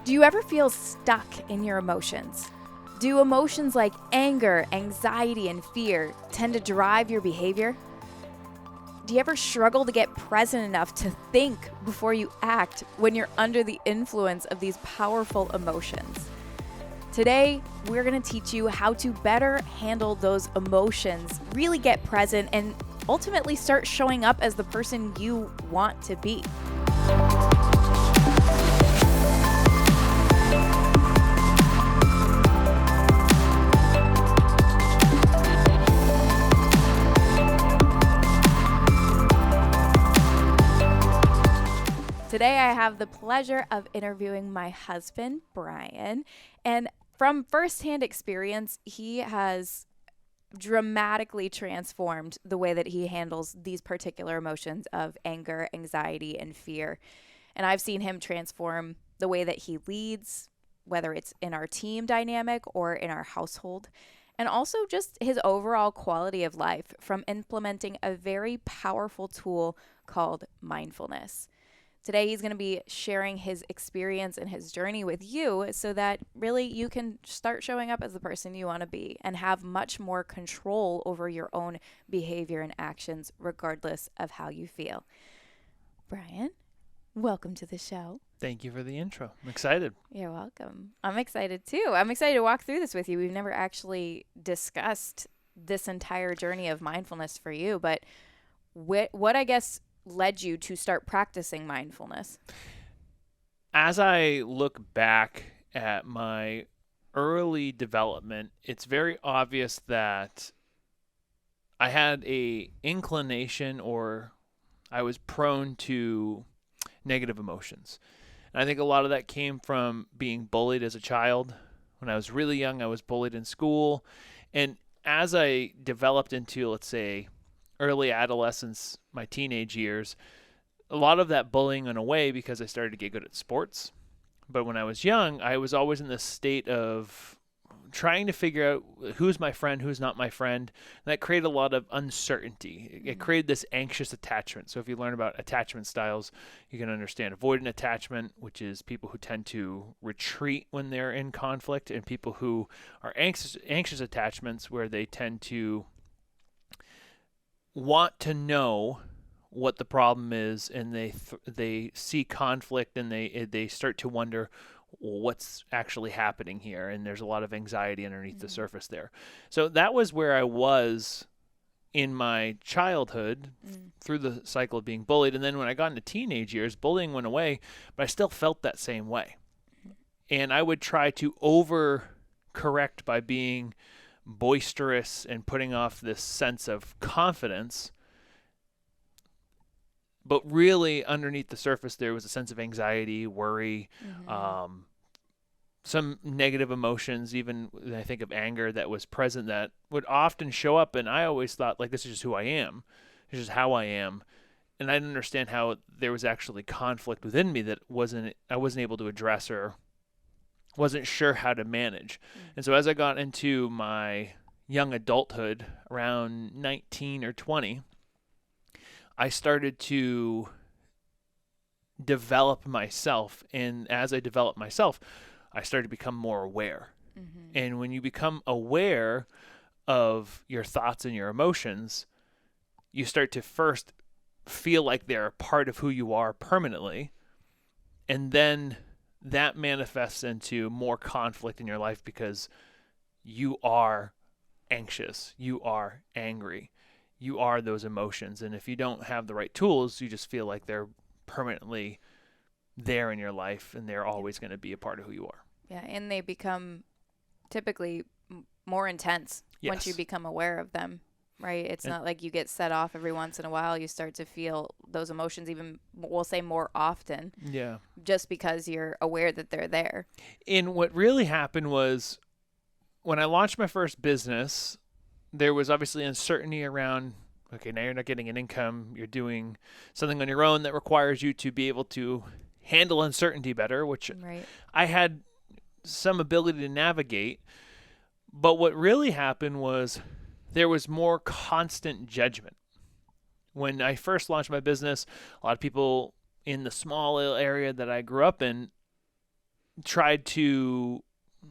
Do you ever feel stuck in your emotions? Do emotions like anger, anxiety, and fear tend to drive your behavior? Do you ever struggle to get present enough to think before you act when you're under the influence of these powerful emotions? Today, we're going to teach you how to better handle those emotions, really get present, and ultimately start showing up as the person you want to be. Today, I have the pleasure of interviewing my husband, Brian, and from firsthand experience, he has dramatically transformed the way that he handles these particular emotions of anger, anxiety, and fear. And I've seen him transform the way that he leads, whether it's in our team dynamic or in our household, and also just his overall quality of life from implementing a very powerful tool called mindfulness. Today, he's going to be sharing his experience and his journey with you so that really you can start showing up as the person you want to be and have much more control over your own behavior and actions, regardless of how you feel. Brian, welcome to the show. Thank you for the intro. I'm excited. You're welcome. I'm excited too. I'm excited to walk through this with you. We've never actually discussed this entire journey of mindfulness for you, but what I guess led you to start practicing mindfulness? As I look back at my early development, it's very obvious that I had a inclination, or I was prone to negative emotions. And I think a lot of that came from being bullied as a child. When I was really young, I was bullied in school. And as I developed into, let's say, early adolescence, my teenage years, a lot of that bullying went away because I started to get good at sports. But when I was young, I was always in this state of trying to figure out who's my friend, who's not my friend. And that created a lot of uncertainty. It created this anxious attachment. So if you learn about attachment styles, you can understand avoidant attachment, which is people who tend to retreat when they're in conflict, and people who are anxious attachments, where they tend to want to know what the problem is, and they see conflict, and they start to wonder what's actually happening here, and there's a lot of anxiety underneath the surface there. So that was where I was in my childhood through the cycle of being bullied. And then when I got into teenage years, bullying went away, but I still felt that same way. And I would try to overcorrect by being boisterous and putting off this sense of confidence, but really underneath the surface there was a sense of anxiety, worry, some negative emotions, even when I think of anger, that was present, that would often show up. And I always thought, like, this is just who I am, this is how I am. And I didn't understand how there was actually conflict within me that I wasn't able to address, or wasn't sure how to manage. And so as I got into my young adulthood, around 19 or 20, I started to develop myself. And as I developed myself, I started to become more aware. And when you become aware of your thoughts and your emotions, you start to first feel like they're a part of who you are permanently. And then that manifests into more conflict in your life, because you are anxious, you are angry, you are those emotions. And if you don't have the right tools, you just feel like they're permanently there in your life, and they're always going to be a part of who you are. Yeah, and they become typically more intense once you become aware of them, right? It's not like you get set off every once in a while. You start to feel those emotions even, we'll say, more often. Yeah. Just because you're aware that they're there. And what really happened was, when I launched my first business, there was obviously uncertainty around, okay, now you're not getting an income, you're doing something on your own that requires you to be able to handle uncertainty better, which I had some ability to navigate. But what really happened was there was more constant judgment. When I first launched my business, a lot of people in the small area that I grew up in tried to,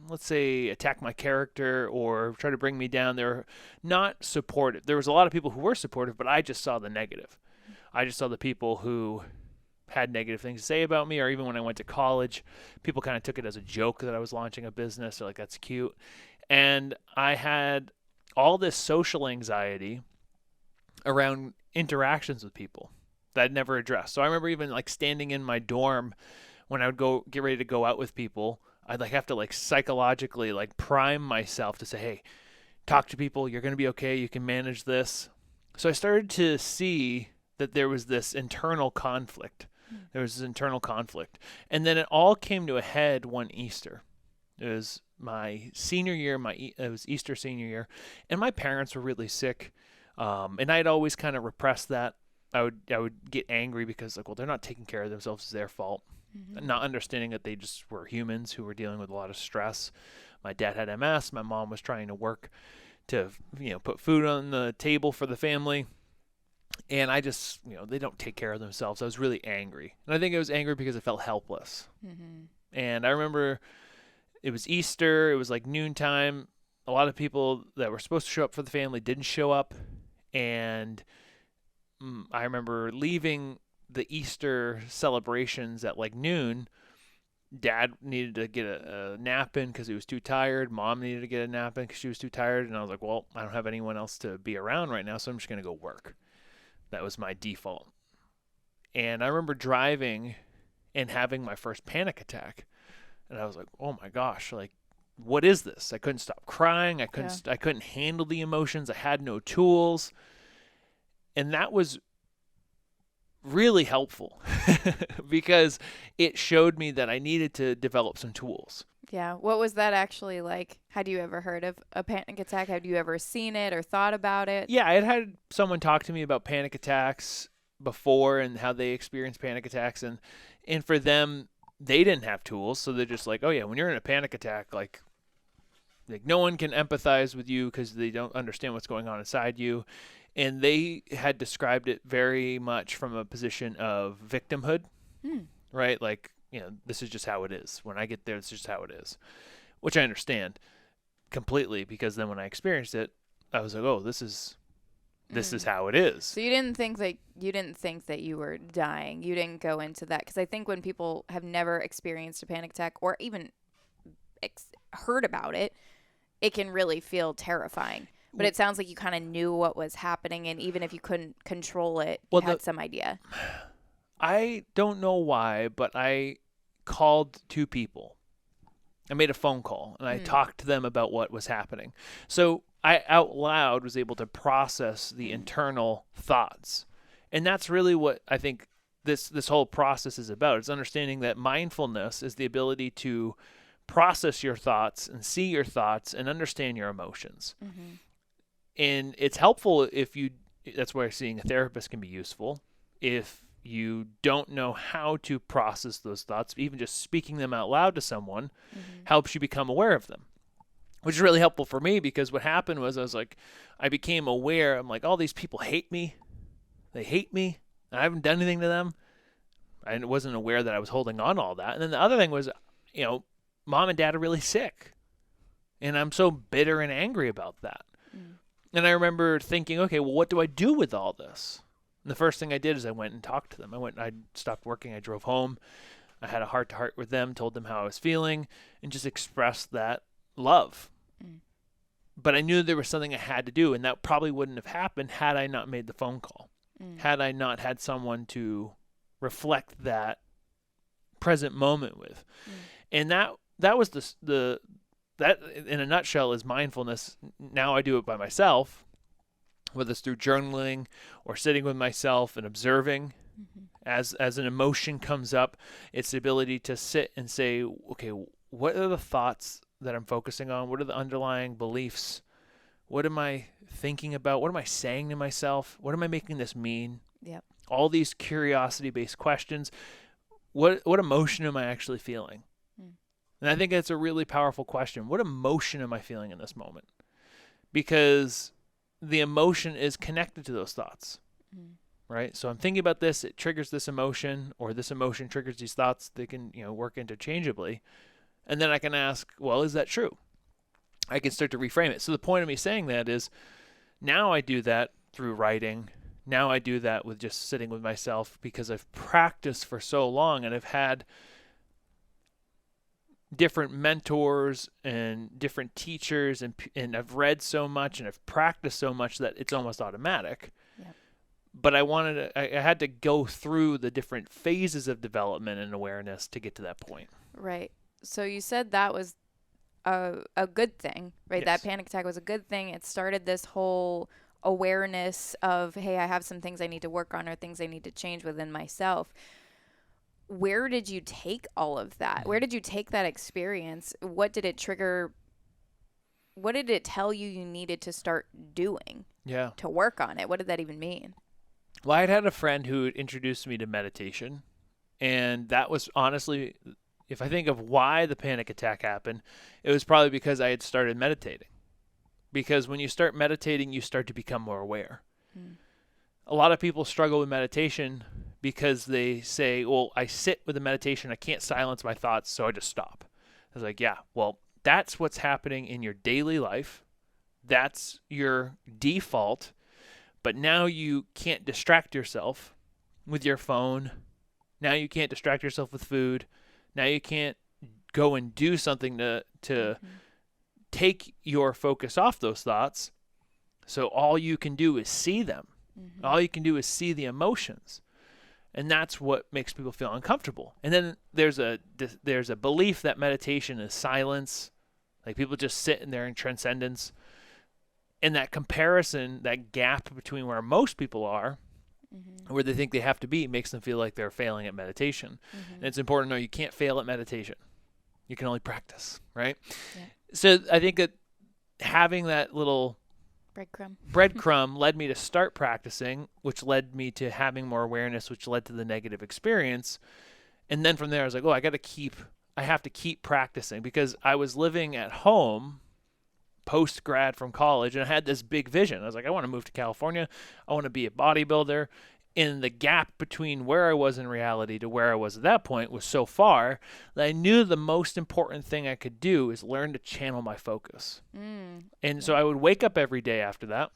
let's say, attack my character or try to bring me down, they were not supportive. There was a lot of people who were supportive, but I just saw the negative. I just saw the people who had negative things to say about me, or even when I went to college, people kind of took it as a joke that I was launching a business. They're like, that's cute. And I had all this social anxiety around interactions with people that I'd never addressed. So I remember even like standing in my dorm when I would go get ready to go out with people, I'd like have to like psychologically like prime myself to say, hey, talk to people, you're going to be okay, you can manage this. So I started to see that there was this internal conflict. There was this internal conflict. And then it all came to a head one Easter. It was my senior year, it was Easter senior year, and my parents were really sick. And I'd always kind of repressed that. I would get angry because like, well, they're not taking care of themselves, it's their fault. Not understanding that they just were humans who were dealing with a lot of stress. My dad had MS. My mom was trying to work to, put food on the table for the family. And I just, they don't take care of themselves. I was really angry. And I think I was angry because I felt helpless. And I remember it was Easter. It was like noontime. A lot of people that were supposed to show up for the family didn't show up. And I remember leaving the Easter celebrations at like noon. Dad needed to get a nap in because he was too tired. Mom needed to get a nap in because she was too tired. And I was like, well, I don't have anyone else to be around right now, so I'm just going to go work. That was my default. And I remember driving and having my first panic attack. And I was like, oh my gosh, like, what is this? I couldn't stop crying. I couldn't handle the emotions. I had no tools. And that was really helpful because it showed me that I needed to develop some tools. Yeah. What was that actually like? Had you ever heard of a panic attack? Had you ever seen it or thought about it? Yeah, I had someone talk to me about panic attacks before and how they experience panic attacks. And for them, they didn't have tools. So they're just like, oh yeah, when you're in a panic attack, like no one can empathize with you because they don't understand what's going on inside you. And they had described it very much from a position of victimhood, right? Like, this is just how it is. When I get there, this is just how it is, which I understand completely because then when I experienced it, I was like, oh, this is how it is. So you didn't think that you were dying. You didn't go into that because I think when people have never experienced a panic attack or even heard about it, it can really feel terrifying. But it sounds like you kind of knew what was happening, and even if you couldn't control it, you had some idea. I don't know why, but I called two people. I made a phone call, and I talked to them about what was happening. So I out loud was able to process the internal thoughts. And that's really what I think this whole process is about. It's understanding that mindfulness is the ability to process your thoughts and see your thoughts and understand your emotions. And it's helpful that's where seeing a therapist can be useful. If you don't know how to process those thoughts, even just speaking them out loud to someone helps you become aware of them, which is really helpful for me because what happened was I became aware. I'm like, all these people hate me. They hate me. And I haven't done anything to them. I wasn't aware that I was holding on to all that. And then the other thing was, mom and dad are really sick. And I'm so bitter and angry about that. And I remember thinking, okay, well, what do I do with all this? And the first thing I did is I went and talked to them. I stopped working. I drove home. I had a heart-to-heart with them, told them how I was feeling, and just expressed that love. But I knew there was something I had to do, and that probably wouldn't have happened had I not made the phone call, had I not had someone to reflect that present moment with. And that was that in a nutshell is mindfulness. Now I do it by myself, whether it's through journaling or sitting with myself and observing. As an emotion comes up, it's the ability to sit and say, okay, what are the thoughts that I'm focusing on? What are the underlying beliefs? What am I thinking about? What am I saying to myself? What am I making this mean? Yep. All these curiosity-based questions. What emotion am I actually feeling? And I think that's a really powerful question. What emotion am I feeling in this moment? Because the emotion is connected to those thoughts, right? So I'm thinking about this, it triggers this emotion, or this emotion triggers these thoughts. They can, work interchangeably. And then I can ask, well, is that true? I can start to reframe it. So the point of me saying that is now I do that through writing. Now I do that with just sitting with myself because I've practiced for so long and I've had different mentors and different teachers and I've read so much and I've practiced so much that it's almost automatic. Yep. But I had to go through the different phases of development and awareness to get to that point. Right. So you said that was a good thing, right? Yes. That panic attack was a good thing. It started this whole awareness of, hey, I have some things I need to work on or things I need to change within myself. Where did you take all of that? Where did you take that experience? What did it trigger? What did it tell you needed to start doing to work on it? What did that even mean? Well, I had a friend who introduced me to meditation, and that was honestly, if I think of why the panic attack happened, it was probably because I had started meditating. Because when you start meditating, you start to become more aware. A lot of people struggle with meditation because they say, well, I sit with the meditation, I can't silence my thoughts, so I just stop. I was like, yeah, well, that's what's happening in your daily life. That's your default. But now you can't distract yourself with your phone. Now you can't distract yourself with food. Now you can't go and do something to take your focus off those thoughts. So all you can do is see them. All you can do is see the emotions. And that's what makes people feel uncomfortable. And then there's a belief that meditation is silence. Like people just sit in there in transcendence. And that comparison, that gap between where most people are, where they think they have to be, makes them feel like they're failing at meditation. And it's important to know you can't fail at meditation. You can only practice, right? Yeah. So I think that having that little breadcrumb led me to start practicing, which led me to having more awareness, which led to the negative experience. And then from there, I was like, oh, I have to keep practicing because I was living at home post-grad from college, and I had this big vision. I was like, I want to move to California. I want to be a bodybuilder. And the gap between where I was in reality to where I was at that point was so far that I knew the most important thing I could do is learn to channel my focus. And so I would wake up every day after that.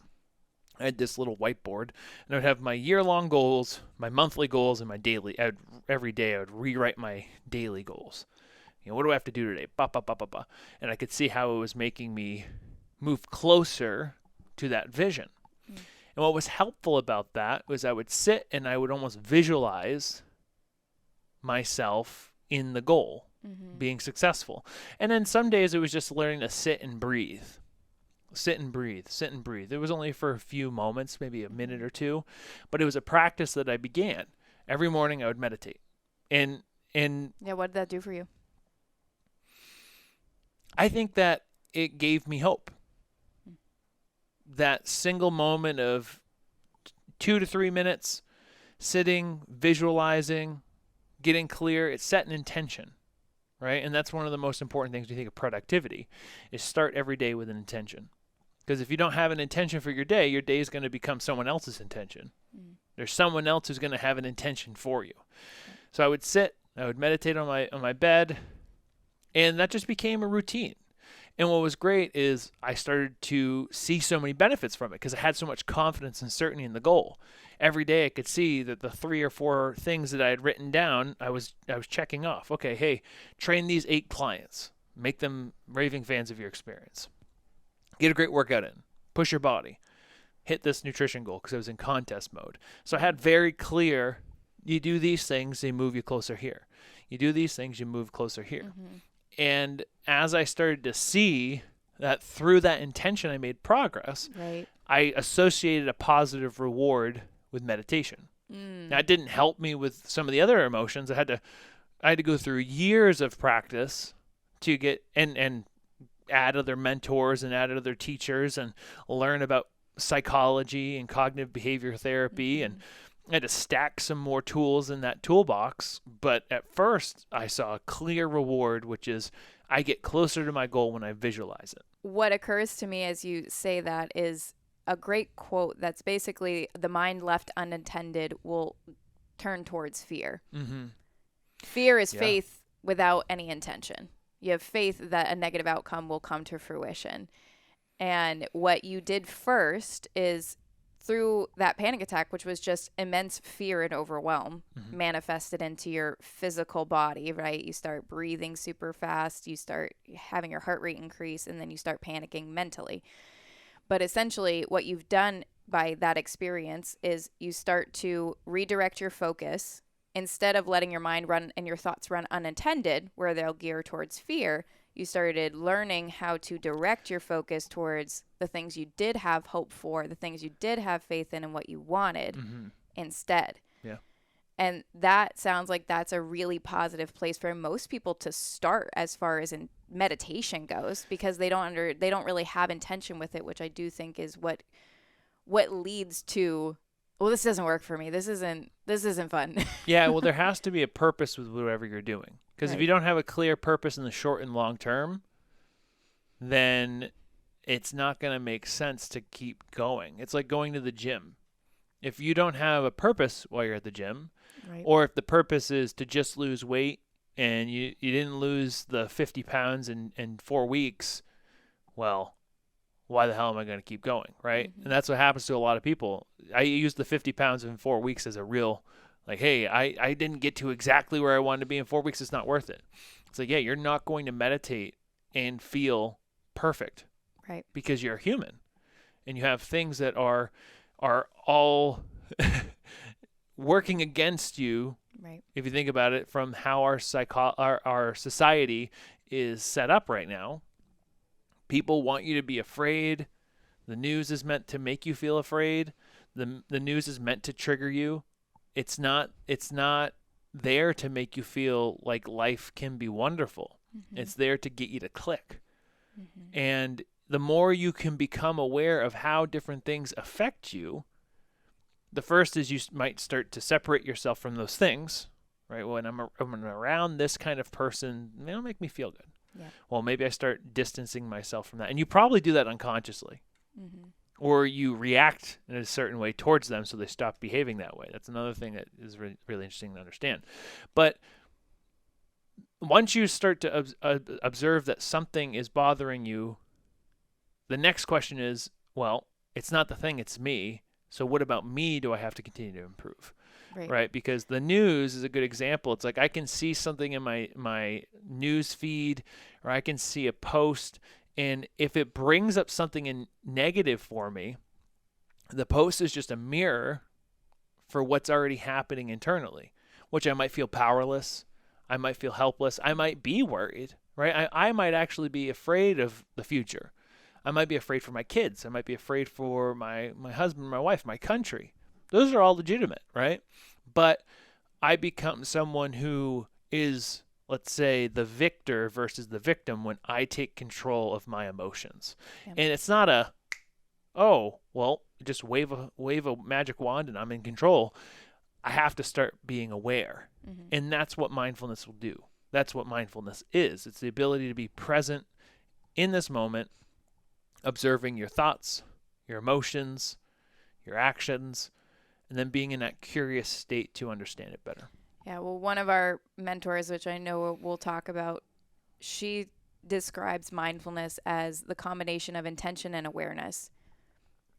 I had this little whiteboard, and I would have my year-long goals, my monthly goals, and my daily. Every day I would rewrite my daily goals. What do I have to do today? And I could see how it was making me move closer to that vision. And what was helpful about that was I would sit and I would almost visualize myself in the goal, being successful. And then some days it was just learning to sit and breathe. Sit and breathe, sit and breathe. It was only for a few moments, maybe a minute or two, but it was a practice that I began. Every morning I would meditate. And what did that do for you? I think that it gave me hope. That single moment of 2 to 3 minutes, sitting, visualizing, getting clear, it set an intention, right? And that's one of the most important things when you think of productivity, is start every day with an intention. Because if you don't have an intention for your day is going to become someone else's intention. There's someone else who's going to have an intention for you. So I would sit, I would meditate on my bed, and that just became a routine. And what was great is I started to see so many benefits from it because I had so much confidence and certainty in the goal. Every day I could see that the 3 or 4 things that I had written down, I was checking off. Okay, hey, train these 8 clients. Make them raving fans of your experience. Get a great workout in. Push your body. Hit this nutrition goal because I was in contest mode. So I had very clear, you do these things, they move you closer here. You do these things, you move closer here. And as I started to see that through that intention I made progress, I associated a positive reward with meditation. Now, it didn't help me with some of the other emotions. I had to go through years of practice to get and add other mentors and add other teachers and learn about psychology and cognitive behavior therapy and I had to stack some more tools in that toolbox, but at first I saw a clear reward, which is I get closer to my goal when I visualize it. What occurs to me as you say that is a great quote that's basically the mind left unattended will turn towards fear. Fear is faith without any intention. You have faith that a negative outcome will come to fruition. And what you did first is through that panic attack, which was just immense fear and overwhelm, manifested into your physical body, right? You start breathing super fast, you start having your heart rate increase, and then you start panicking mentally. But essentially, what you've done by that experience is you start to redirect your focus. Instead of letting your mind run and your thoughts run unintended, where they'll gear towards fear, you started learning how to direct your focus towards the things you did have hope for, the things you did have faith in, and what you wanted instead. Yeah. And that sounds like that's a really positive place for most people to start as far as in meditation goes, because they don't really have intention with it, which I do think is what leads to, well, this doesn't work for me. This isn't fun. Yeah, well, there has to be a purpose with whatever you're doing. Because if Right. you don't have a clear purpose in the short and long term, then it's not going to make sense to keep going. It's like going to the gym. If you don't have a purpose while you're at the gym, Right. or if the purpose is to just lose weight and you didn't lose the 50 pounds in 4 weeks, well, why the hell am I going to keep going, right? And that's what happens to a lot of people. I use the 50 pounds in 4 weeks as a real, like, hey, I didn't get to exactly where I wanted to be in 4 weeks. It's not worth it. It's like, yeah, you're not going to meditate and feel perfect, Right. because you're a human and you have things that are all working against you. Right. If you think about it from how our society is set up right now, people want you to be afraid. The news is meant to make you feel afraid. The news is meant to trigger you. It's not there to make you feel like life can be wonderful. It's there to get you to click. And the more you can become aware of how different things affect you, the first is you might start to separate yourself from those things, right? When I'm around this kind of person, it'll make me feel good. Yeah. Well, maybe I start distancing myself from that. And you probably do that unconsciously. Or you react in a certain way towards them so they stop behaving that way. That's another thing that is really interesting to understand. But once you start to observe that something is bothering you, the next question is, well, it's not the thing, it's me. So what about me do I have to continue to improve? Right? Because the news is a good example. It's like I can see something in my news feed, or I can see a post, and if it brings up something in negative for me, the post is just a mirror for what's already happening internally, which I might feel powerless. I might feel helpless. I might be worried, right? I might actually be afraid of the future. I might be afraid for my kids. I might be afraid for my husband, my wife, my country. Those are all legitimate, right? But I become someone who is, let's say, the victor versus the victim when I take control of my emotions. Yep. And it's not a, oh, well, just wave a magic wand and I'm in control. I have to start being aware. And that's what mindfulness will do. That's what mindfulness is. It's the ability to be present in this moment, observing your thoughts, your emotions, your actions, and then being in that curious state to understand it better. Yeah, well, one of our mentors, which I know we'll talk about, she describes mindfulness as the combination of intention and awareness.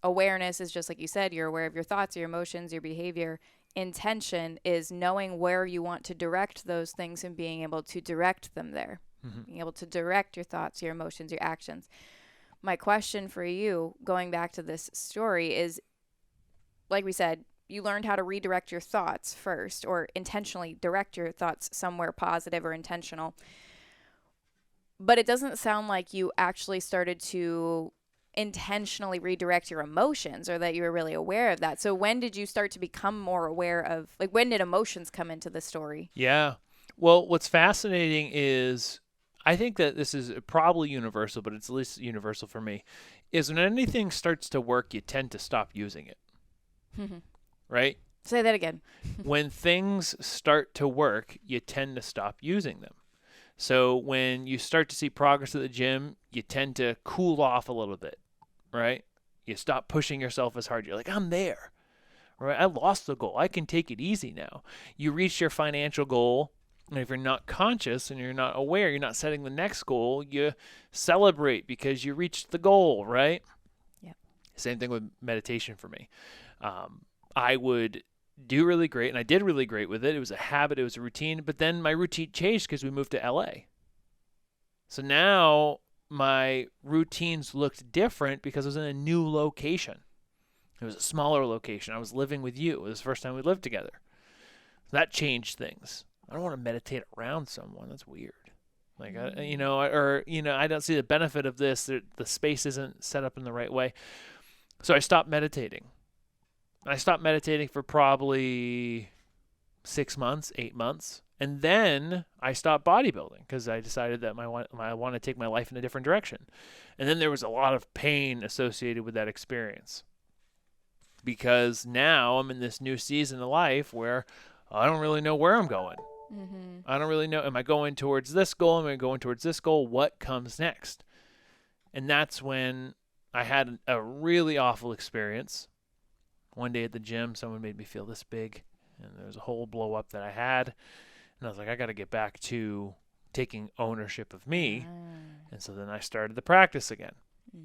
Awareness is just like you said, you're aware of your thoughts, your emotions, your behavior. Intention is knowing where you want to direct those things and being able to direct them there. Being able to direct your thoughts, your emotions, your actions. My question for you, going back to this story, is, like we said, you learned how to redirect your thoughts first, or intentionally direct your thoughts somewhere positive or intentional. But it doesn't sound like you actually started to intentionally redirect your emotions, or that you were really aware of that. So when did you start to become more aware of, like, when did emotions come into the story? Yeah. Well, what's fascinating is, I think that this is probably universal, but it's at least universal for me, is when anything starts to work, you tend to stop using it. Right? Say that again. When things start to work, you tend to stop using them. So when you start to see progress at the gym, you tend to cool off a little bit, right? You stop pushing yourself as hard. You're like, I'm there, right? I lost the goal. I can take it easy now. You reach your financial goal And if you're not conscious and you're not aware, you're not setting the next goal, you celebrate because you reached the goal, right? Yeah. Same thing with meditation for me. I would do really great, and I did really great with it. It was a habit, it was a routine, but then my routine changed because we moved to LA. So now my routines looked different because I was in a new location. It was a smaller location. I was living with you. It was the first time we lived together. So that changed things. I don't want to meditate around someone. That's weird. Like, I don't see the benefit of this. The space isn't set up in the right way. So I stopped meditating. I stopped meditating for probably 6 months, 8 months. And then I stopped bodybuilding because I decided that I want to take my life in a different direction. And then there was a lot of pain associated with that experience because now I'm in this new season of life where I don't really know where I'm going. Mm-hmm. I don't really know. Am I going towards this goal? Am I going towards this goal? What comes next? And that's when I had a really awful experience. One day at the gym, someone made me feel this big, and there was a whole blow up that I had. And I was like, I got to get back to taking ownership of me. And so then I started the practice again.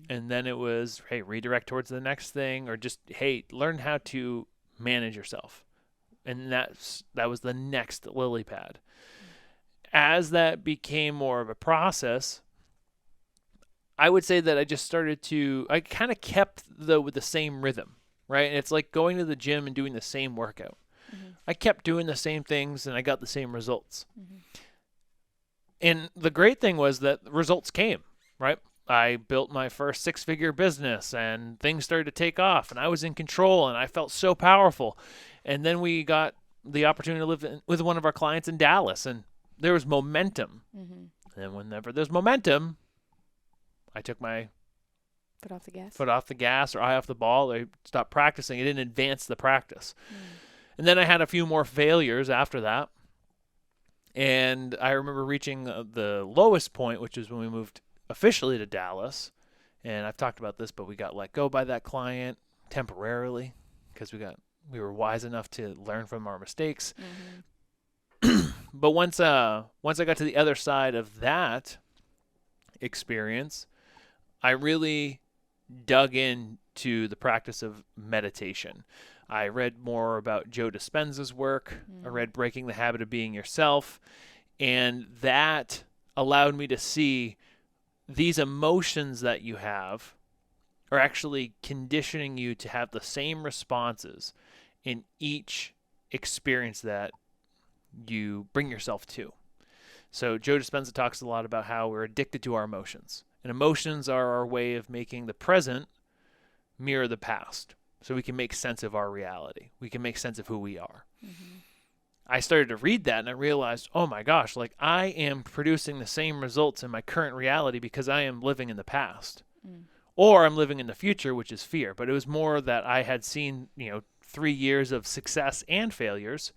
And then it was, hey, redirect towards the next thing, or just, hey, learn how to manage yourself. And that was the next lily pad. As that became more of a process, I would say that I kind of kept with the same rhythm, right? And it's like going to the gym and doing the same workout. Mm-hmm. I kept doing the same things and I got the same results. Mm-hmm. And the great thing was that results came, right? I built my first 6-figure business and things started to take off and I was in control and I felt so powerful. And then we got the opportunity to live with one of our clients in Dallas, and there was momentum. Mm-hmm. And whenever there's momentum, I took my foot off the gas or eye off the ball. I stopped practicing. I didn't advance the practice. And then I had a few more failures after that. And I remember reaching the lowest point, which is when we moved officially to Dallas. And I've talked about this, but we got let go by that client temporarily because we were wise enough to learn from our mistakes. Mm-hmm. But once I got to the other side of that experience, I really dug into the practice of meditation. I read more about Joe Dispenza's work. I read Breaking the Habit of Being Yourself. And that allowed me to see these emotions that you have are actually conditioning you to have the same responses in each experience that you bring yourself to. So Joe Dispenza talks a lot about how we're addicted to our emotions. And emotions are our way of making the present mirror the past. So we can make sense of our reality. We can make sense of who we are. Mm-hmm. I started to read that and I realized, oh my gosh, like I am producing the same results in my current reality because I am living in the past. Or I'm living in the future, which is fear. But it was more that I had seen, 3 years of success and failures.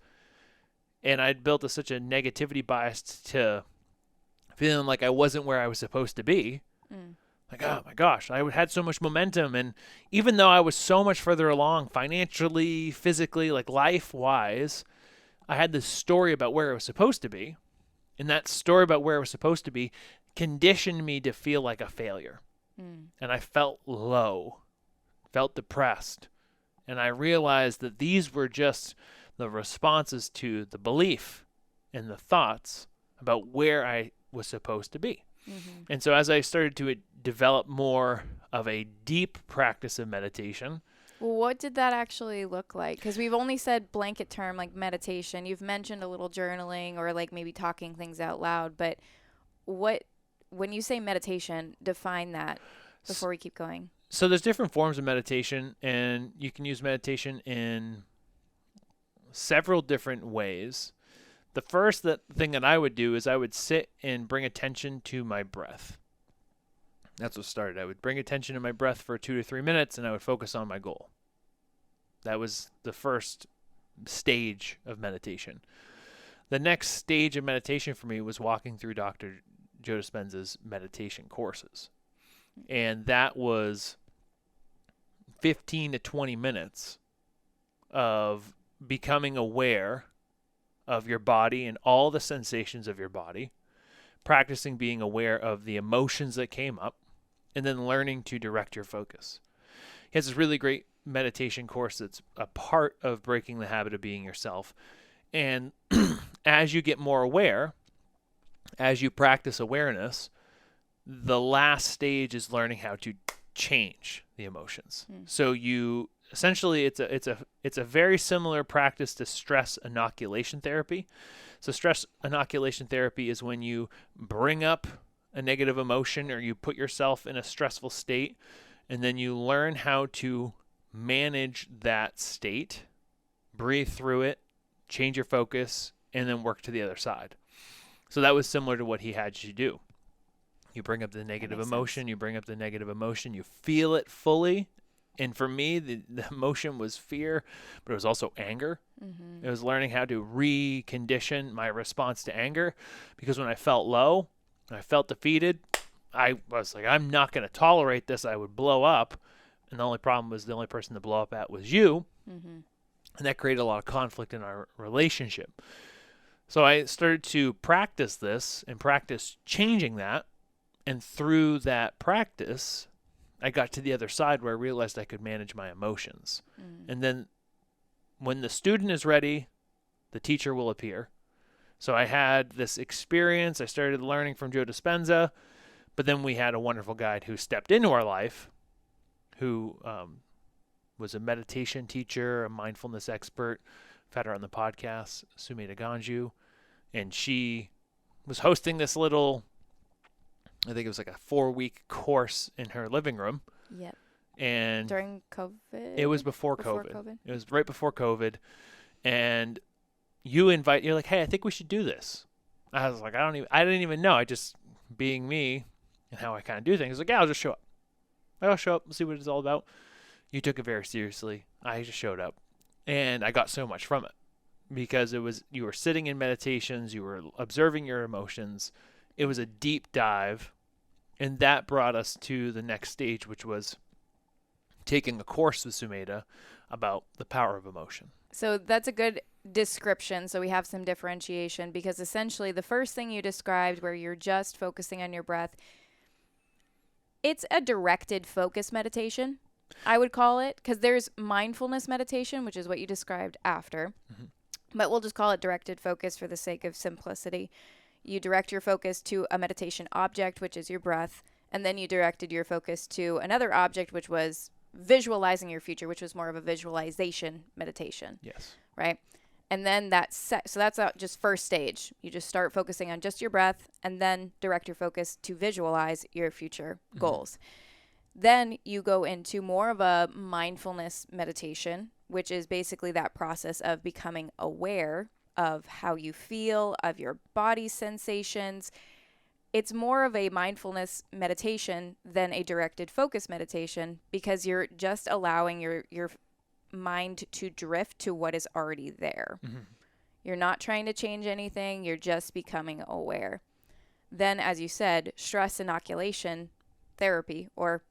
And I'd built such a negativity bias to feeling like I wasn't where I was supposed to be. Like, oh my gosh, I had so much momentum. And even though I was so much further along financially, physically, like life-wise, I had this story about where I was supposed to be. And that story about where I was supposed to be conditioned me to feel like a failure. And I felt low, felt depressed. And I realized that these were just the responses to the belief and the thoughts about where I was supposed to be. Mm-hmm. And so as I started to develop more of a deep practice of meditation. Well, what did that actually look like? Because we've only said blanket term like meditation. You've mentioned a little journaling or like maybe talking things out loud. But when you say meditation, define that before we keep going. So there's different forms of meditation, and you can use meditation in several different ways. The first thing that I would do is I would sit and bring attention to my breath. That's what started. I would bring attention to my breath for 2 to 3 minutes, and I would focus on my goal. That was the first stage of meditation. The next stage of meditation for me was walking through Dr. Joe Dispenza's meditation courses. And that was 15 to 20 minutes of becoming aware of your body and all the sensations of your body, practicing being aware of the emotions that came up, and then learning to direct your focus. He has this really great meditation course that's a part of breaking the habit of being yourself. And as you get more aware, as you practice awareness, the last stage is learning how to change the emotions. So you essentially, it's a very similar practice to stress inoculation therapy. So stress inoculation therapy is when you bring up a negative emotion or you put yourself in a stressful state, and then you learn how to manage that state, breathe through it, change your focus, and then work to the other side. So that was similar to what he had you do. You bring up the negative emotion, you bring up the negative emotion, you feel it fully. And for me, the emotion was fear, but it was also anger. It was learning how to recondition my response to anger, because when I felt low, I felt defeated, I was like, I'm not going to tolerate this. I would blow up. And the only problem was the only person to blow up at was you. And that created a lot of conflict in our relationship. So I started to practice this and practice changing that. And through that practice, I got to the other side where I realized I could manage my emotions. And then when the student is ready, the teacher will appear. So I had this experience. I started learning from Joe Dispenza, but then we had a wonderful guide who stepped into our life, who was a meditation teacher, a mindfulness expert. I've had her on the podcast, Sumita Ganju, and she was hosting this little, I think it was like a 4-week course in her living room. Yep. And during COVID? It was before COVID. It was right before COVID. And you're like, hey, I think we should do this. I was like, I didn't even know. I just, being me and how I kind of do things, like, yeah, I'll just show up. I'll show up and see what it's all about. You took it very seriously. I just showed up. And I got so much from it, because you were sitting in meditations, you were observing your emotions. It was a deep dive. And that brought us to the next stage, which was taking a course with Sumeda about the power of emotion. So that's a good description. So we have some differentiation, because essentially the first thing you described, where you're just focusing on your breath, it's a directed focus meditation, I would call it, because there's mindfulness meditation, which is what you described after. But we'll just call it directed focus for the sake of simplicity. You direct your focus to a meditation object, which is your breath, and then you directed your focus to another object, which was visualizing your future, which was more of a visualization meditation. Yes. Right? And then so that's just first stage. You just start focusing on just your breath, and then direct your focus to visualize your future goals. Then you go into more of a mindfulness meditation, which is basically that process of becoming aware of how you feel, of your body sensations. It's more of a mindfulness meditation than a directed focus meditation, because you're just allowing your mind to drift to what is already there. You're not trying to change anything. You're just becoming aware. Then, as you said, stress inoculation therapy, or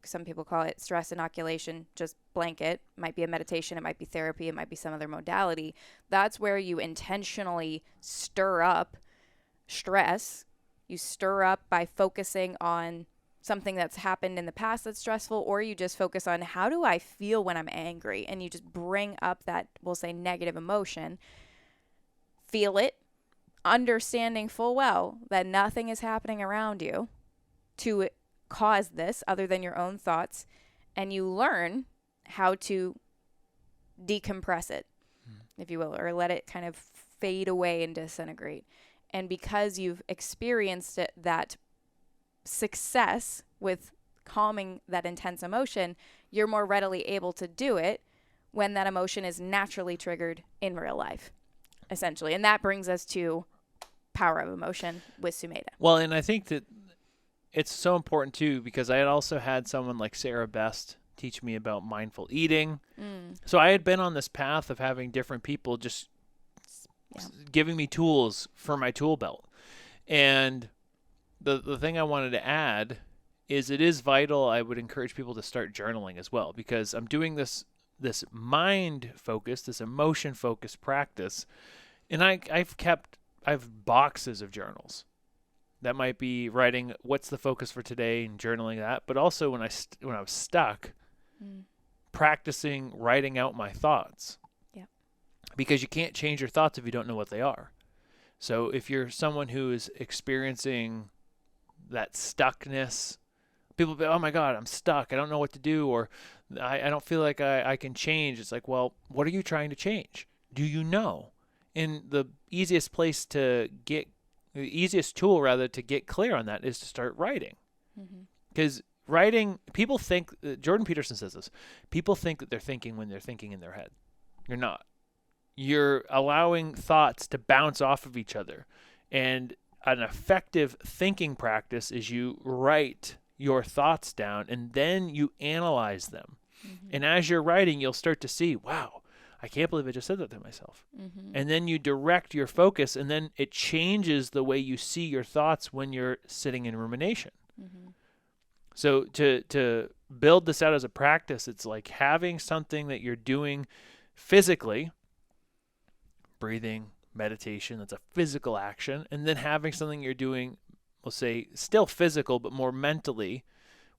some people call it stress inoculation, just blanket. It might be a meditation, it might be therapy, it might be some other modality. That's where you intentionally stir up stress. You stir up by focusing on something that's happened in the past that's stressful, or you just focus on, how do I feel when I'm angry? And you just bring up that, we'll say, negative emotion. Feel it, understanding full well that nothing is happening around you to cause this other than your own thoughts, and you learn how to decompress it, if you will, or let it kind of fade away and disintegrate. And because you've experienced that success with calming that intense emotion, you're more readily able to do it when that emotion is naturally triggered in real life, essentially. And that brings us to power of emotion with Sumeda. Well, and I think that it's so important too, because I had also had someone like Sarah Best teach me about mindful eating. So I had been on this path of having different people just giving me tools for my tool belt. And the thing I wanted to add is, it is vital. I would encourage people to start journaling as well, because I'm doing this mind focused, this emotion focused practice, And I have boxes of journals. That might be writing what's the focus for today and journaling that, but also when I was stuck, Mm. practicing writing out my thoughts. Yeah. Because you can't change your thoughts if you don't know what they are. So if you're someone who is experiencing that stuckness, people be, oh my God, I'm stuck. I don't know what to do, or I don't feel like I can change. It's like, well, what are you trying to change? Do you know? And the easiest tool rather to get clear on that is to start writing. Because writing, people think, Jordan Peterson says this, people think that they're thinking when they're thinking in their head. You're not. You're allowing thoughts to bounce off of each other. And an effective thinking practice is you write your thoughts down and then you analyze them. And as you're writing, you'll start to see, wow, I can't believe I just said that to myself. And then you direct your focus, and then it changes the way you see your thoughts when you're sitting in rumination. So to build this out as a practice, it's like having something that you're doing physically, breathing, meditation, that's a physical action, and then having something you're doing, we'll say still physical, but more mentally,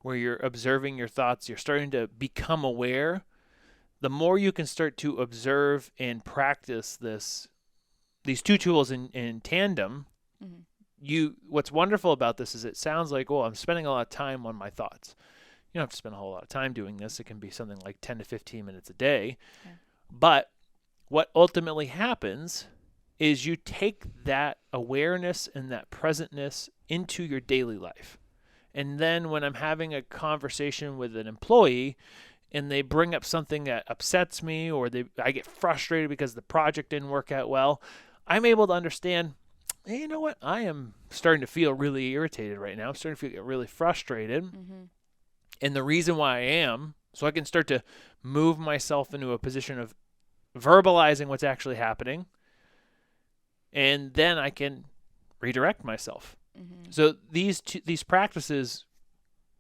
where you're observing your thoughts, you're starting to become aware. The more you can start to observe and practice these two tools in tandem, what's wonderful about this is it sounds like, oh, I'm spending a lot of time on my thoughts. You don't have to spend a whole lot of time doing this. It can be something like 10 to 15 minutes a day. Yeah. But what ultimately happens is you take that awareness and that presentness into your daily life. And then when I'm having a conversation with an employee and they bring up something that upsets me, or I get frustrated because the project didn't work out well, I'm able to understand, hey, you know what? I am starting to feel really irritated right now. I'm starting to feel really frustrated. And the reason why I am, so I can start to move myself into a position of verbalizing what's actually happening, and then I can redirect myself. So these practices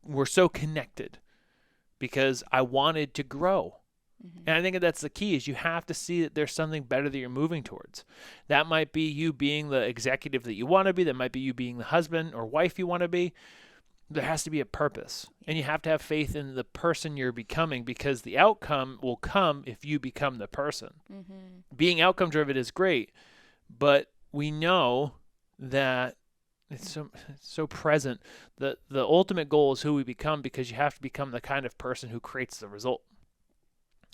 were so connected because I wanted to grow. And I think that's the key, is you have to see that there's something better that you're moving towards. That might be you being the executive that you want to be. That might be you being the husband or wife you want to be. There has to be a purpose. And you have to have faith in the person you're becoming, because the outcome will come if you become the person. Being outcome driven is great, but we know that it's so present. The ultimate goal is who we become, because you have to become the kind of person who creates the result.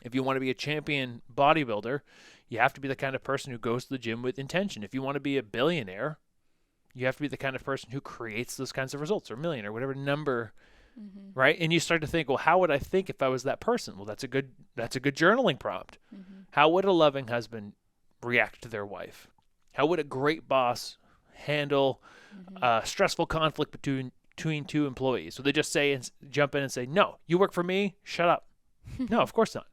If you want to be a champion bodybuilder, you have to be the kind of person who goes to the gym with intention. If you want to be a billionaire, you have to be the kind of person who creates those kinds of results, or millionaire, whatever number, right? And you start to think, well, how would I think if I was that person? Well, that's a good journaling prompt. How would a loving husband react to their wife? How would a great boss handle stressful conflict between two employees? So they just jump in and say, no, you work for me, shut up. No, of course not.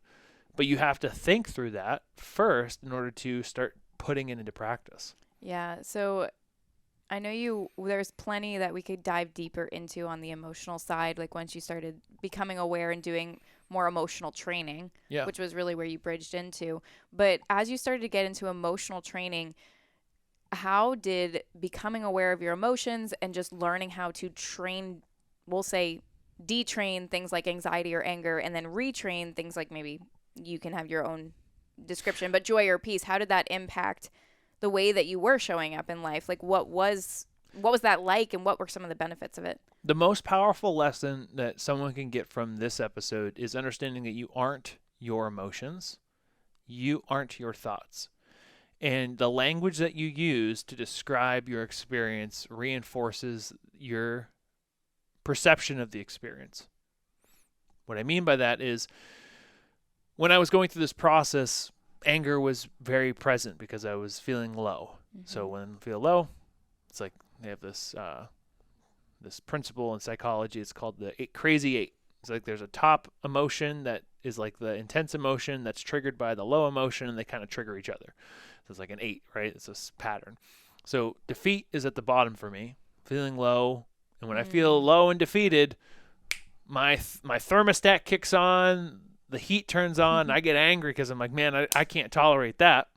But you have to think through that first in order to start putting it into practice. Yeah. So I know there's plenty that we could dive deeper into on the emotional side, like once you started becoming aware and doing more emotional training, which was really where you bridged into. But as you started to get into emotional training, how did becoming aware of your emotions and just learning how to train, we'll say, detrain things like anxiety or anger, and then retrain things like, maybe you can have your own description, but joy or peace, how did that impact the way that you were showing up in life? Like, what was that like, and what were some of the benefits of it? The most powerful lesson that someone can get from this episode is understanding that you aren't your emotions. You aren't your thoughts. And the language that you use to describe your experience reinforces your perception of the experience. What I mean by that is, when I was going through this process, anger was very present because I was feeling low. So when I feel low, it's like they have this principle in psychology. It's called the crazy eight. It's like there's a top emotion that is like the intense emotion that's triggered by the low emotion, and they kind of trigger each other. So it's like an 8, right? It's this pattern. So defeat is at the bottom for me, feeling low. And when I feel low and defeated, my thermostat kicks on, the heat turns on, I get angry because I'm like, man, I can't tolerate that.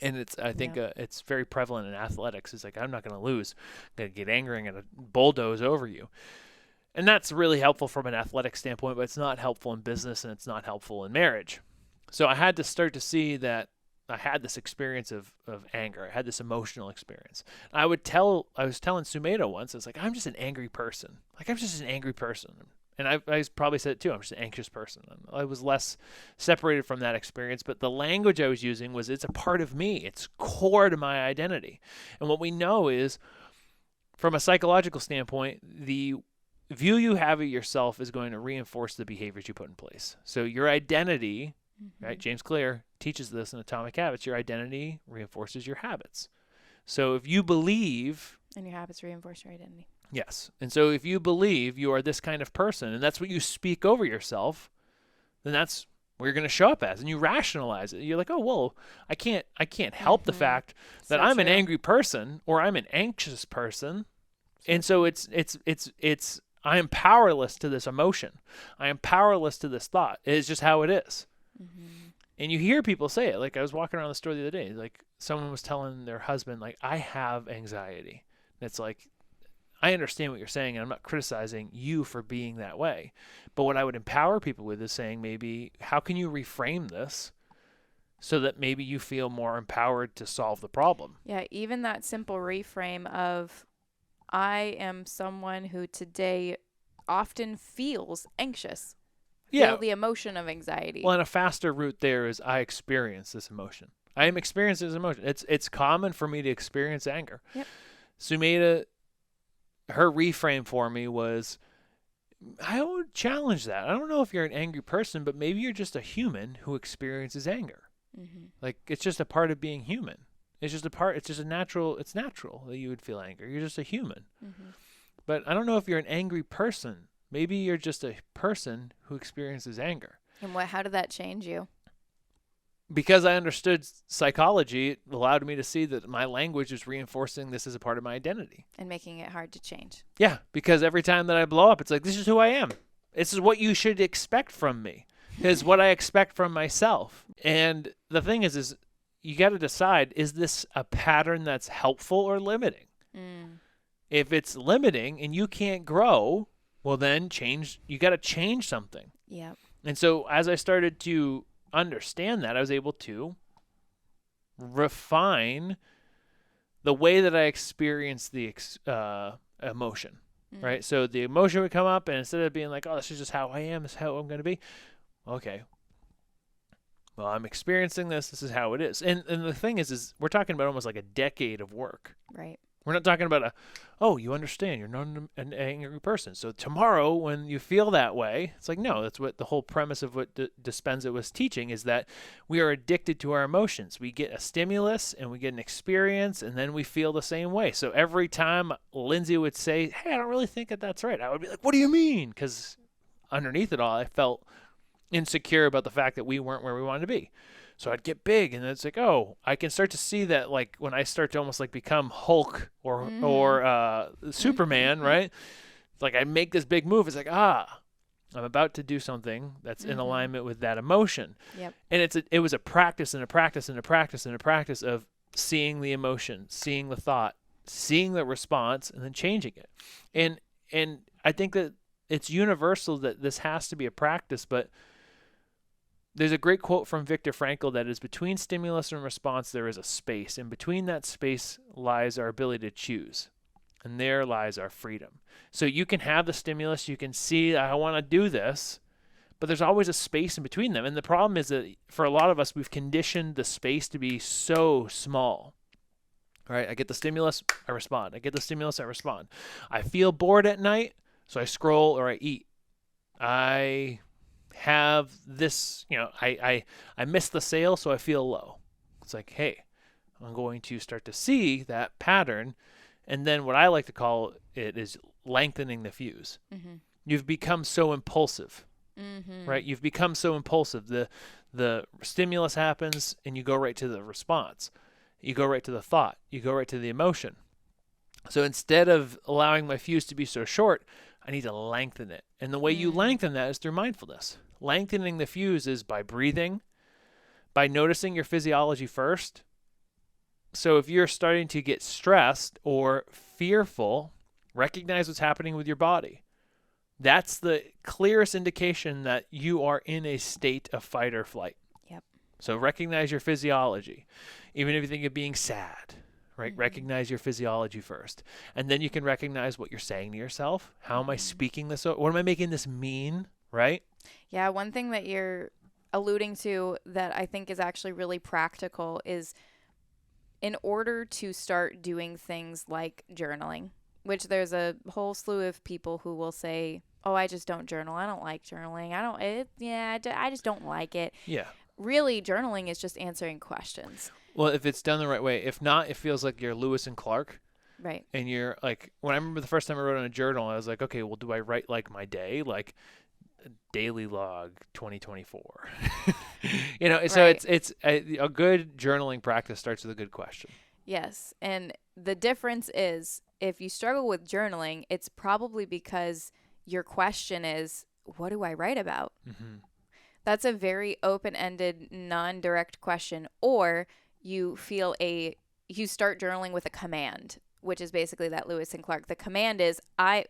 And I think it's very prevalent in athletics. It's like, I'm not going to lose. I'm going to get angry. I'm going to bulldoze over you. And that's really helpful from an athletic standpoint, but it's not helpful in business and it's not helpful in marriage. So I had to start to see that I had this experience of anger. I had this emotional experience. I was telling Sumeda once, it's like, I'm just an angry person. Like, I'm just an angry person. And I probably said it too. I'm just an anxious person. I was less separated from that experience, but the language I was using was, it's a part of me. It's core to my identity. And what we know is, from a psychological standpoint, the view you have of yourself is going to reinforce the behaviors you put in place. So your identity, right? James Clear teaches this in Atomic Habits. Your identity reinforces your habits. So if you believe... And your habits reinforce your identity. Yes. And so if you believe you are this kind of person, and that's what you speak over yourself, then that's what you're going to show up as. And you rationalize it. You're like, oh, well, I can't help the fact that I'm an angry person or I'm an anxious person. And so it's I am powerless to this emotion. I am powerless to this thought. It's just how it is. And you hear people say it. Like, I was walking around the store the other day, like someone was telling their husband, like, I have anxiety. And it's like, I understand what you're saying, and I'm not criticizing you for being that way. But what I would empower people with is saying, maybe, how can you reframe this so that maybe you feel more empowered to solve the problem? Yeah, even that simple reframe of, I am someone who today often feels anxious. Feel the emotion of anxiety. Well, and a faster route there is, I experience this emotion. I am experiencing this emotion. It's common for me to experience anger. Yep. Sumeda, her reframe for me was, I would challenge that. I don't know if you're an angry person, but maybe you're just a human who experiences anger. Like, it's just a part of being human. It's just natural that you would feel anger. You're just a human. But I don't know if you're an angry person. Maybe you're just a person who experiences anger. And how did that change you? Because I understood psychology, it allowed me to see that my language is reinforcing this as a part of my identity. And making it hard to change. Yeah, because every time that I blow up, it's like, this is who I am. This is what you should expect from me. Is what I expect from myself. And the thing is you got to decide, is this a pattern that's helpful or limiting? If it's limiting and you can't grow, well, then you got to change something. Yeah. And so as I started to understand that, I was able to refine the way that I experienced the emotion, right? So the emotion would come up, and instead of being like, oh, this is just how I am, this is how I'm going to be. Okay. Well, I'm experiencing this. This is how it is. And the thing is we're talking about almost like a decade of work. Right. We're not talking about you understand, you're not an angry person. So tomorrow when you feel that way, it's like, no, that's what the whole premise of what Dispenza was teaching is, that we are addicted to our emotions. We get a stimulus and we get an experience, and then we feel the same way. So every time Lindsay would say, hey, I don't really think that's right, I would be like, what do you mean? Because underneath it all, I felt insecure about the fact that we weren't where we wanted to be. So I'd get big, and it's like, oh, I can start to see that, like, when I start to almost like become Hulk or Superman, right? It's like I make this big move. It's like, I'm about to do something that's in alignment with that emotion. Yep. And it was a practice and a practice and a practice and a practice of seeing the emotion, seeing the thought, seeing the response, and then changing it. And I think that it's universal that this has to be a practice, but there's a great quote from Viktor Frankl that is, between stimulus and response, there is a space. And between that space lies our ability to choose. And there lies our freedom. So you can have the stimulus. You can see, I want to do this. But there's always a space in between them. And the problem is that for a lot of us, we've conditioned the space to be so small. All right, I get the stimulus, I respond. I get the stimulus, I respond. I feel bored at night, so I scroll or I eat. I have this, I miss the sale, so I feel low. It's like, hey, I'm going to start to see that pattern, and then what I like to call it is lengthening the fuse. You've become so impulsive, right? You've become so impulsive. The stimulus happens, and you go right to the response. You go right to the thought. You go right to the emotion. So instead of allowing my fuse to be so short, I need to lengthen it. And the way you lengthen that is through mindfulness. Lengthening the fuse is by breathing, by noticing your physiology first, So if you're starting to get stressed or fearful, recognize what's happening with your body. That's the clearest indication that you are in a state of fight or flight. Yep. So recognize your physiology. Even if you think of being sad, right? Recognize your physiology first. And then you can recognize what you're saying to yourself. How am I speaking this? What am I making this mean, right? Yeah, one thing that you're alluding to that I think is actually really practical is in order to start doing things like journaling, which there's a whole slew of people who will say, "Oh, I just don't journal. I don't like journaling. I just don't like it." Yeah. Really, journaling is just answering questions. Well, if it's done the right way. If not, it feels like you're Lewis and Clark. Right. And you're like, when I remember the first time I wrote in a journal, I was like, okay, well, do I write like my day? Like daily log 2024. So Right. it's a good journaling practice starts with a good question. Yes. And the difference is if you struggle with journaling, it's probably because your question is, what do I write about? That's a very open-ended, non-direct question. Or you start journaling with a command, which is basically that Lewis and Clark. The command is,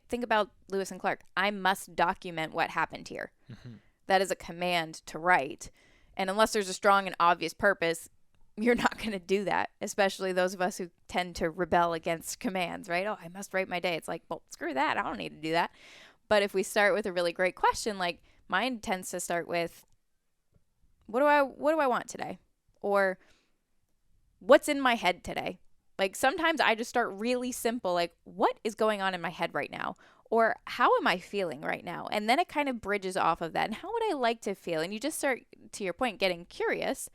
think about Lewis and Clark. I must document what happened here. That is a command to write. And unless there's a strong and obvious purpose, you're not going to do that, especially those of us who tend to rebel against commands, right? Oh, I must write my day. It's like, well, screw that. I don't need to do that. But if we start with a really great question, like mine tends to start with, what do I want today? Or what's in my head today? Like sometimes I just start really simple, like what is going on in my head right now? Or how am I feeling right now? And then it kind of bridges off of that. And how would I like to feel? And you just start, to your point, getting curious.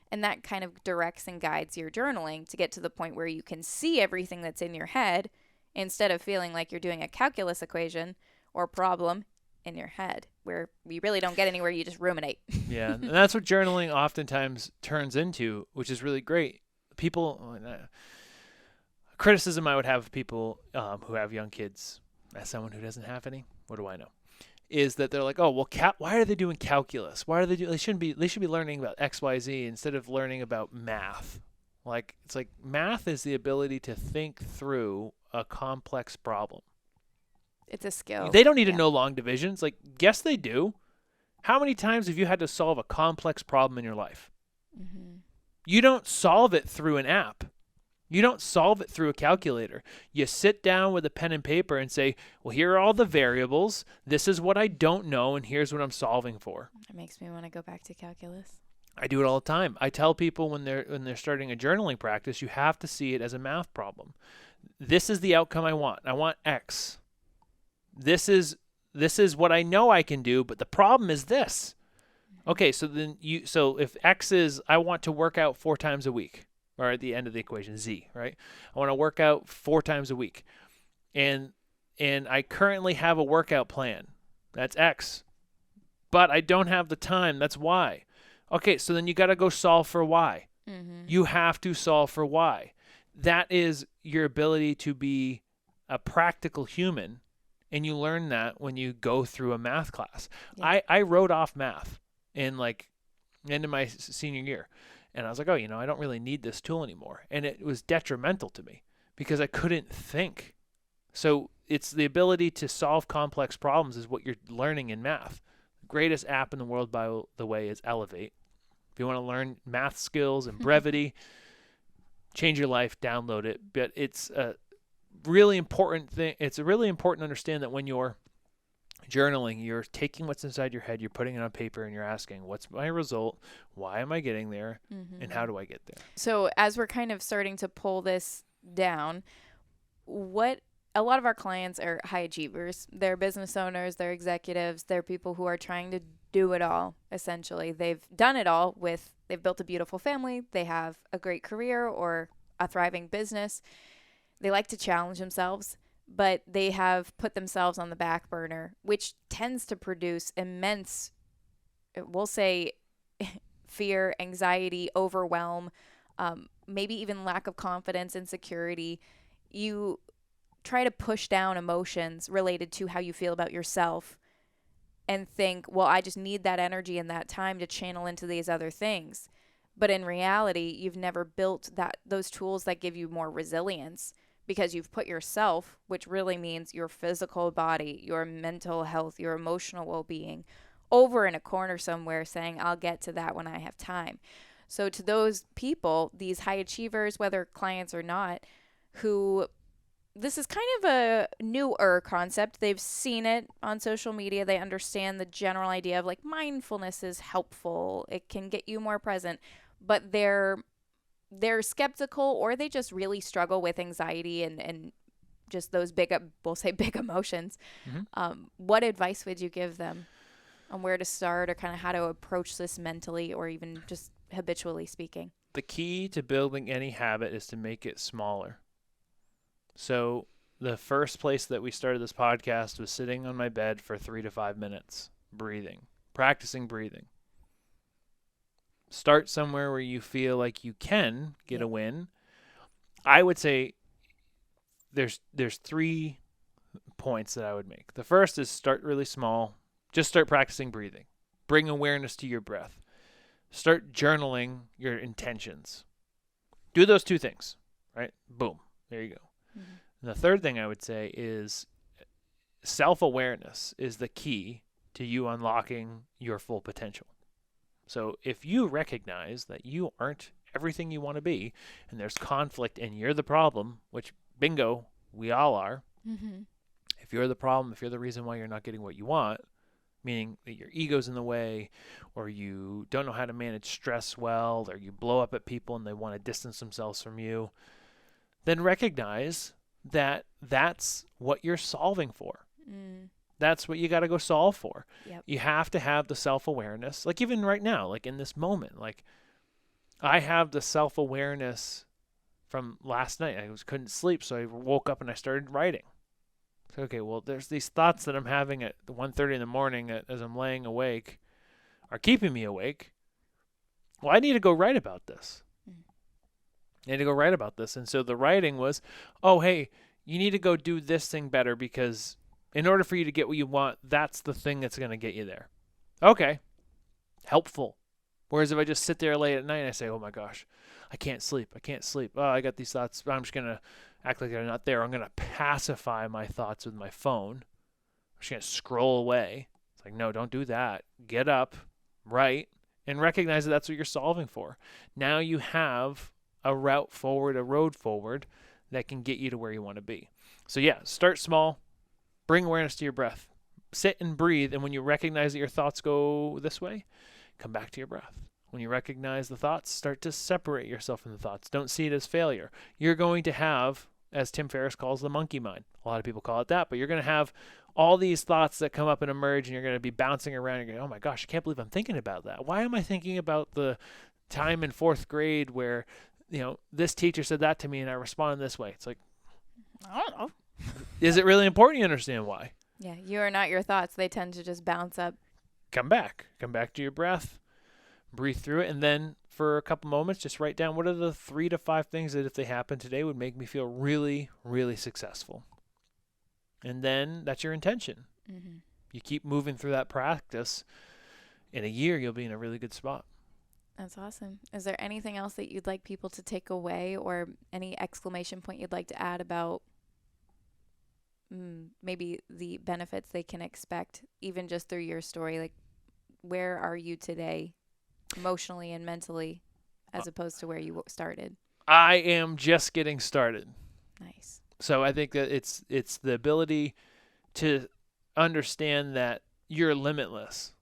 And that kind of directs and guides your journaling to get to the point where you can see everything that's in your head instead of feeling like you're doing a calculus equation or problem in your head where you really don't get anywhere. You just ruminate. Yeah. And that's what journaling oftentimes turns into, which is really great. Criticism I would have of people who have young kids, as someone who doesn't have any, what do I know? Is that they're like, oh, well, why are they doing calculus? Why are they doing? They should be learning about X, Y, Z instead of learning about math. Like it's like math is the ability to think through a complex problem. It's a skill. They don't need to know long divisions. Like, yes, they do. How many times have you had to solve a complex problem in your life? You don't solve it through an app. You don't solve it through a calculator. You sit down with a pen and paper and say, well, here are all the variables. This is what I don't know, and here's what I'm solving for. It makes me want to go back to calculus. I do it all the time. I tell people when they're starting a journaling practice, you have to see it as a math problem. This is the outcome I want. I want X. This is what I know I can do, but the problem is this. Okay, so if X is I want to work out 4 times a week. Or at the end of the equation, Z, right? I want to work out 4 times a week. And I currently have a workout plan. That's X. But I don't have the time. That's Y. Okay, so then you got to go solve for Y. You have to solve for Y. That is your ability to be a practical human. And you learn that when you go through a math class. Yeah. I wrote off math in like end of my senior year. And I was like, oh, I don't really need this tool anymore. And it was detrimental to me because I couldn't think. So it's the ability to solve complex problems is what you're learning in math. The greatest app in the world, by the way, is Elevate. If you want to learn math skills and brevity, change your life, download it. But it's a really important thing. It's really important to understand that when you're journaling, you're taking what's inside your head, you're putting it on paper, and you're asking, what's my result? Why am I getting there? And how do I get there? So as we're kind of starting to pull this down, a lot of our clients are high achievers. They're business owners, they're executives, they're people who are trying to do it all, essentially. They've done it all they've built a beautiful family, they have a great career or a thriving business. They like to challenge themselves, but they have put themselves on the back burner, which tends to produce immense, we'll say, fear, anxiety, overwhelm, maybe even lack of confidence, insecurity. You try to push down emotions related to how you feel about yourself and think, well, I just need that energy and that time to channel into these other things. But in reality, you've never built those tools that give you more resilience because you've put yourself, which really means your physical body, your mental health, your emotional well-being, over in a corner somewhere saying, I'll get to that when I have time. So to those people, these high achievers, whether clients or not, who this is kind of a newer concept. They've seen it on social media. They understand the general idea of like mindfulness is helpful. It can get you more present, but they're skeptical, or they just really struggle with anxiety and just those we'll say big emotions. What advice would you give them on where to start, or kind of how to approach this mentally, or even just habitually speaking? The key to building any habit is to make it smaller. So the first place that we started this podcast was sitting on my bed for 3 to 5 minutes, breathing, practicing breathing. Start somewhere where you feel like you can get a win. I would say there's 3 points that I would make. The first is start really small. Just start practicing breathing. Bring awareness to your breath. Start journaling your intentions. Do those 2 things, right? Boom. There you go. Mm-hmm. And the third thing I would say is self-awareness is the key to you unlocking your full potential. So if you recognize that you aren't everything you want to be, and there's conflict and you're the problem, which bingo, we all are. Mm-hmm. If you're the problem, if you're the reason why you're not getting what you want, meaning that your ego's in the way, or you don't know how to manage stress well, or you blow up at people and they want to distance themselves from you, then recognize that that's what you're solving for. That's what you got to go solve for. Yep. You have to have the self-awareness. Like even right now, like in this moment, like I have the self-awareness from last night. I couldn't sleep, so I woke up and I started writing. Okay, well, there's these thoughts that I'm having at 1:30 in the morning as I'm laying awake are keeping me awake. Well, I need to go write about this. I need to go write about this. And so the writing was, oh, hey, you need to go do this thing better because in order for you to get what you want, that's the thing that's going to get you there. Okay, helpful. Whereas if I just sit there late at night and I say, oh my gosh, I can't sleep. Oh, I got these thoughts. I'm just going to act like they're not there. I'm going to pacify my thoughts with my phone. I'm just going to scroll away. It's like, no, don't do that. Get up, write, and recognize that that's what you're solving for. Now you have a route forward, a road forward that can get you to where you want to be. So yeah, start small. Bring awareness to your breath. Sit and breathe. And when you recognize that your thoughts go this way, come back to your breath. When you recognize the thoughts, start to separate yourself from the thoughts. Don't see it as failure. You're going to have, as Tim Ferriss calls the monkey mind. A lot of people call it that, but you're going to have all these thoughts that come up and emerge, and you're going to be bouncing around. You're going, oh my gosh, I can't believe I'm thinking about that. Why am I thinking about the time in 4th grade where, this teacher said that to me and I responded this way? It's like, I don't know. Is it really important you understand why? Yeah, you are not your thoughts. They tend to just bounce up. Come back to your breath. Breathe through it, and then for a couple moments, just write down what are the 3 to 5 things that if they happen today would make me feel really, really successful. And then that's your intention. Mm-hmm. You keep moving through that practice. In a year, you'll be in a really good spot. That's awesome. Is there anything else that you'd like people to take away, or any exclamation point you'd like to add about maybe the benefits they can expect, even just through your story? Like, where are you today, emotionally and mentally, as opposed to where you started? I am just getting started. Nice. So I think that it's the ability to understand that you're limitless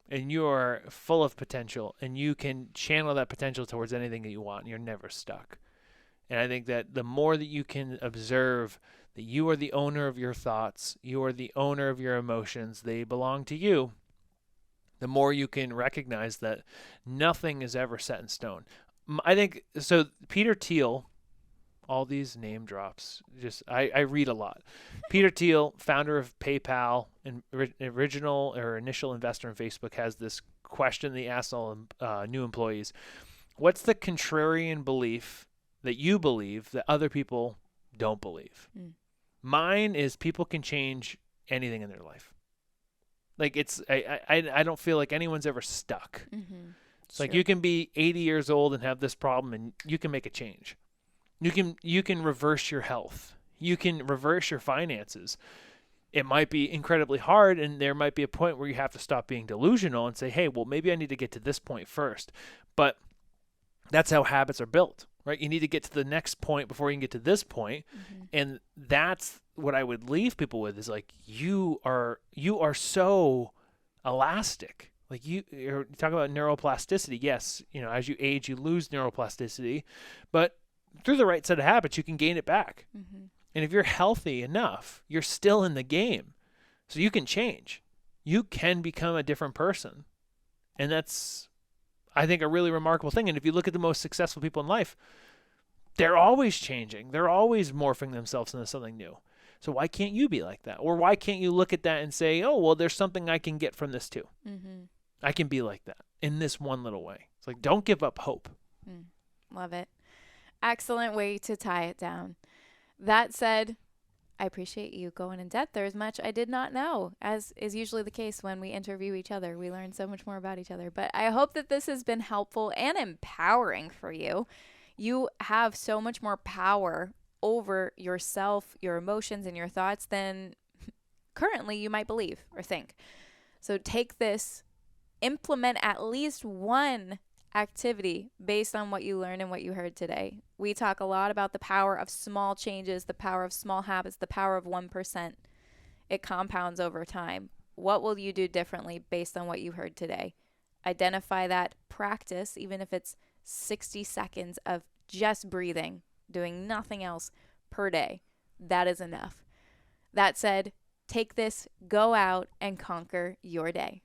and you're full of potential, and you can channel that potential towards anything that you want, and you're never stuck. And I think that the more that you can observe that you are the owner of your thoughts, you are the owner of your emotions, they belong to you, the more you can recognize that nothing is ever set in stone. I think, so Peter Thiel, all these name drops, I read a lot. Peter Thiel, founder of PayPal and initial investor in Facebook, has this question that he asks all new employees. What's the contrarian belief that you believe that other people don't believe? Mine is people can change anything in their life. Like I don't feel like anyone's ever stuck. Mm-hmm. It's like you can be 80 years old and have this problem, and you can make a change. You can reverse your health. You can reverse your finances. It might be incredibly hard, and there might be a point where you have to stop being delusional and say, hey, well, maybe I need to get to this point first. But that's how habits are built, right? You need to get to the next point before you can get to this point. And that's what I would leave people with, is like, you are so elastic. Like you're talking about neuroplasticity. Yes, as you age, you lose neuroplasticity, but through the right set of habits, you can gain it back. And if you're healthy enough, you're still in the game. So you can change. You can become a different person. And that's, I think, a really remarkable thing. And if you look at the most successful people in life, they're always changing. They're always morphing themselves into something new. So why can't you be like that? Or why can't you look at that and say, oh, well, there's something I can get from this too. I can be like that in this one little way. It's like, don't give up hope. Love it. Excellent way to tie it down. That said, I appreciate you going in depth. There's much I did not know, as is usually the case when we interview each other. We learn so much more about each other. But I hope that this has been helpful and empowering for you. You have so much more power over yourself, your emotions, and your thoughts than currently you might believe or think. So take this, implement at least one activity based on what you learned and what you heard today. We talk a lot about the power of small changes, the power of small habits, the power of 1%. It compounds over time. What will you do differently based on what you heard today? Identify that, practice, even if it's 60 seconds of just breathing, doing nothing else per day. That is enough. That said, take this, go out and conquer your day.